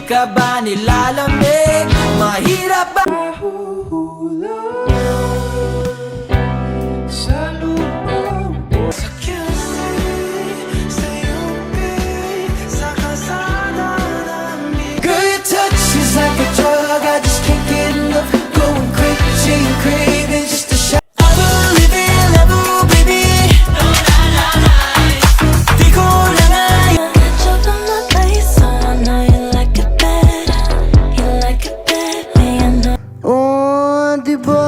Ka ba nilalamig? Mahirap ba? Sa lubong sa sa kasada namin. Girl, your touch is like a drug, I just can't get enough. Going crazy and craving just a shot. I will live in love, baby. Di ko na nga Catch up on my place, so I know you like it better. You like it better, I know. Oh, diba?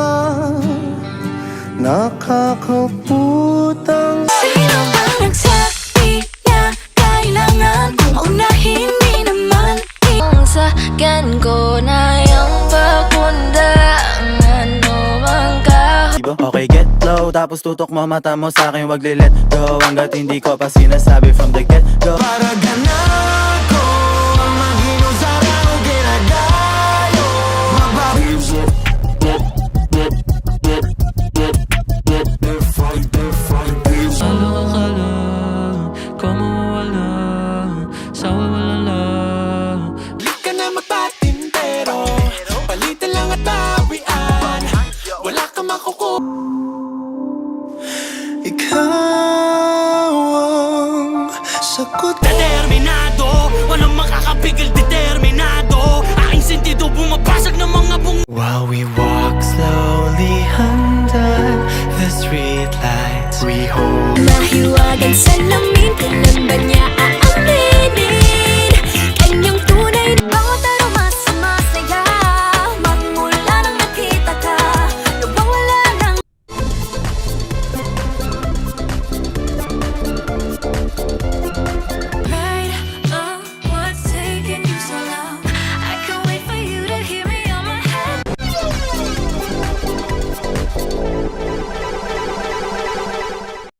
Nakakaputang Sino bang nagsabi na kailangan kong unahin? Di naman Kung sa gan ko na yung pagpunda ang ano mang kahon. Okay, get low, tapos tutok mo mata mo sa akin, wag let go. Hanggat hindi ko pa sinasabi from the get go. para ganan ko ang maghino sa araw ginagayo. Akala ko mawawala sa wawala. Di ka na magpatintero, palitan lang at bawian. Wala ka makukuha. Ikaw ang sagot. Determinado, walang makakapigil, determinado. Aking sentido bumabasag ng mga While we walk slowly under the street lights, we hold Mahiwagang salamin, kailan ba niya